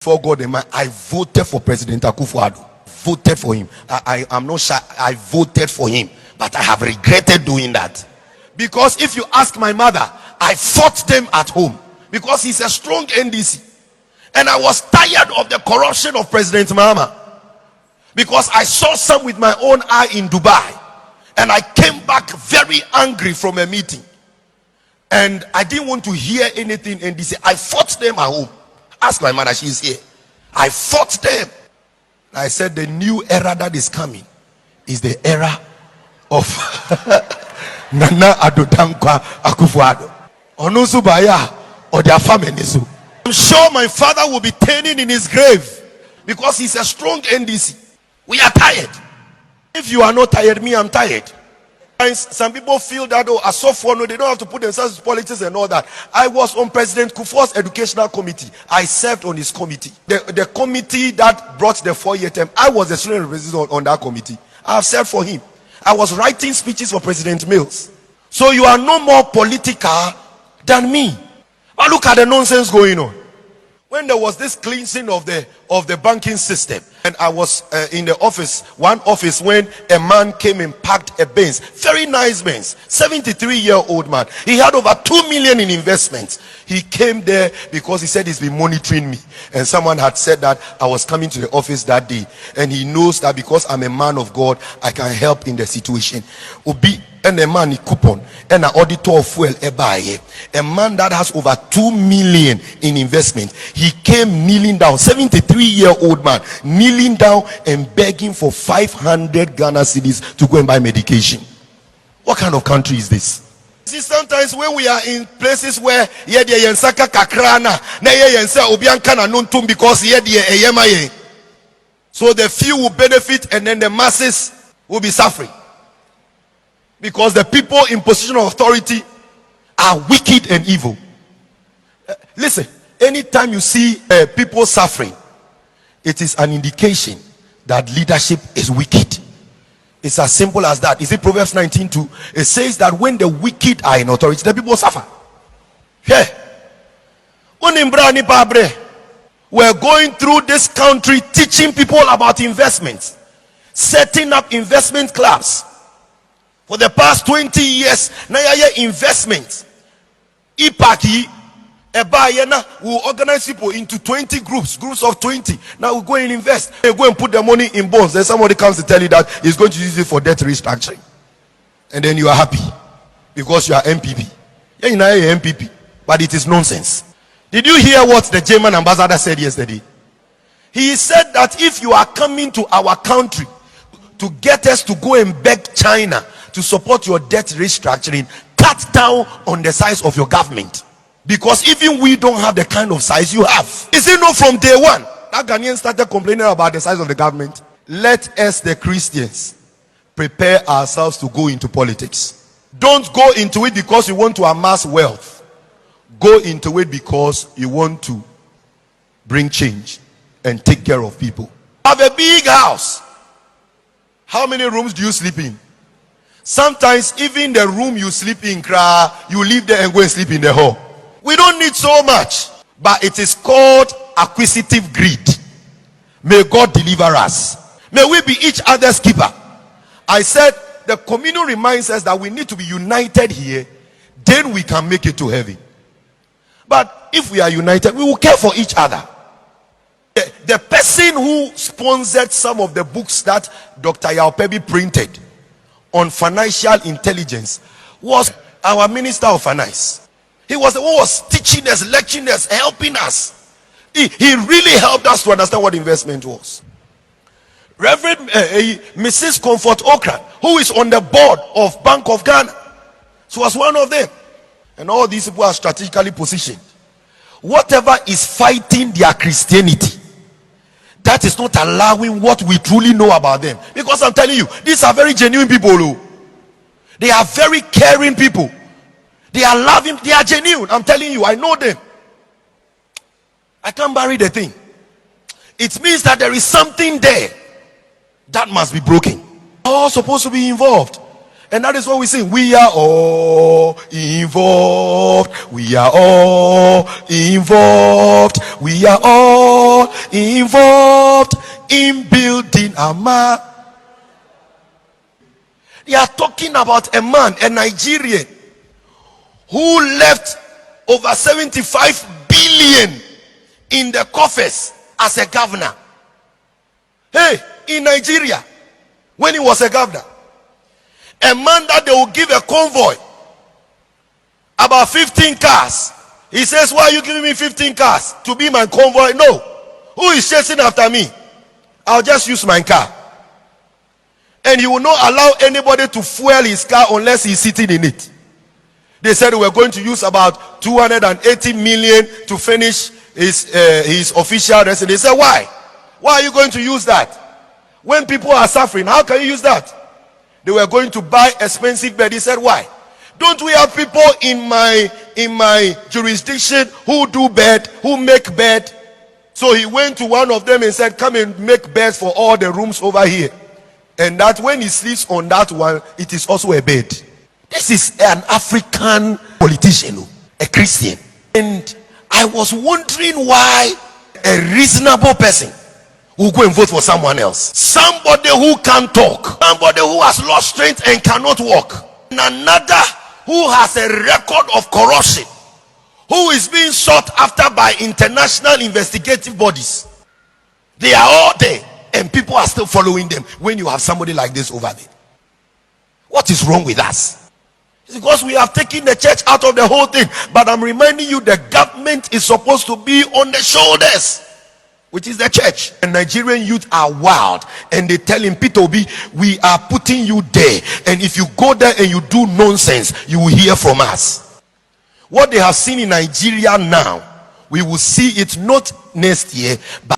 For God and man, I voted for President Akufo Addo. Voted for him. I'm not sure. I voted for him, but I have regretted doing that. Because if you ask my mother, I fought them at home because he's a strong NDC. And I was tired of the corruption of President Mahama, because I saw some with my own eye in Dubai. And I came back very angry from a meeting. And I didn't want to hear anything NDC. I fought them at home. Ask my mother, she's here. I fought them. I said the new era that is coming is the era of Nana Akufo Addo. Onusubaya or their family. I'm sure my father will be turning in his grave because he's a strong NDC. We are tired. If you are not tired, me, I'm tired. Some people feel that, oh, as software, no, they don't have to put themselves in politics and all that. I was on President Kufuor's educational committee. I served on his committee. The committee that brought the 4-year term, I was the student representative on that committee. I have served for him. I was writing speeches for President Mills. So you are no more political than me. But look at the nonsense going on. When there was this cleansing of the banking system, and I was in the office, one office, when a man came and packed a Benz, very nice Benz, 73-year-old man. He had over 2 million in investments. He came there because he said he's been monitoring me, and someone had said that I was coming to the office that day, and he knows that because I'm a man of God, I can help in the situation. Obi and a man coupon and an auditor of fuel a man that has over 2 million in investment. He came kneeling down, 73-year-old man, kneeling down and begging for 500 Ghana cedis to go and buy medication. What kind of country is this? See, sometimes when we are in places where because so the few will benefit and then the masses will be suffering. Because the people in position of authority are wicked and evil. Listen, anytime you see people suffering, it is an indication that leadership is wicked. It's as simple as that. Is it Proverbs 19:2? It says that when the wicked are in authority, the people suffer. Yeah. We're going through this country teaching people about investments, setting up investment clubs. For the past 20 years, investments. IPACI, will organize people into 20 groups of 20. Now we go and invest. They go and put the money in bonds. Then somebody comes to tell you that he's going to use it for debt restructuring. And then you are happy because you are MPP. Yeah, you know you're MPP, but it is nonsense. Did you hear what the German ambassador said yesterday? He said that if you are coming to our country to get us to go and beg China to support your debt restructuring, cut down on the size of your government, because even we don't have the kind of size you have. Is it not from day one that Ghanaians started complaining about the size of the government? Let us, the Christians, prepare ourselves to go into politics. Don't go into it because you want to amass wealth. Go into it because you want to bring change and take care of people. Have a big house. How many rooms do you sleep in? Sometimes even the room you sleep in, you leave there and go and sleep in the hall. We don't need so much, but it is called acquisitive greed. May God deliver us. May we be each other's keeper. I said the communion reminds us that we need to be united here, then we can make it to heaven. But if we are united, we will care for each other. The person who sponsored some of the books that Dr. Yaupebi printed on financial intelligence was our Minister of Finance. He was the one who was teaching us, lecturing us, helping us. He really helped us to understand what investment was. Reverend Mrs. Comfort Okran, who is on the board of Bank of Ghana, so was one of them. And all these people are strategically positioned. Whatever is fighting their Christianity, that is not allowing what we truly know about them. Because I'm telling you, these are very genuine people. They are very caring people. They are loving, they are genuine. I'm telling you, I know them. I can't bury the thing. It means that there is something there that must be broken. All supposed to be involved. And that is what we say. We are all involved. We are all involved. We are all involved in building a man. They are talking about a man, a Nigerian, who left over 75 billion in the coffers as a governor. Hey, in Nigeria, when he was a governor, a man that they will give a convoy about 15 cars. He says, why are you giving me 15 cars to be my convoy? No. Who is chasing after me? I'll just use my car. And he will not allow anybody to fuel his car unless he's sitting in it. They said we're going to use about 280 million to finish his official residence. They said, why? Why are you going to use that? When people are suffering, how can you use that? They were going to buy expensive bed. He said, why? Don't we have people in my jurisdiction who do bed, who make bed? So he went to one of them and said, come and make beds for all the rooms over here. And that when he sleeps on that one, it is also a bed. This is an African politician, a Christian. And I was wondering why a reasonable person will go and vote for someone else. Somebody who can't talk, somebody who has lost strength and cannot walk, and another who has a record of corruption, who is being sought after by international investigative bodies. They are all there, and people are still following them. When you have somebody like this over there, what is wrong with us? It's because we have taken the church out of the whole thing. But I'm reminding you, the government is supposed to be on the shoulders, which is the church. And Nigerian youth are wild, and they tell him, Peter Obi, we are putting you there, and if you go there and you do nonsense, you will hear from us. What they have seen in Nigeria now, we will see it not next year, but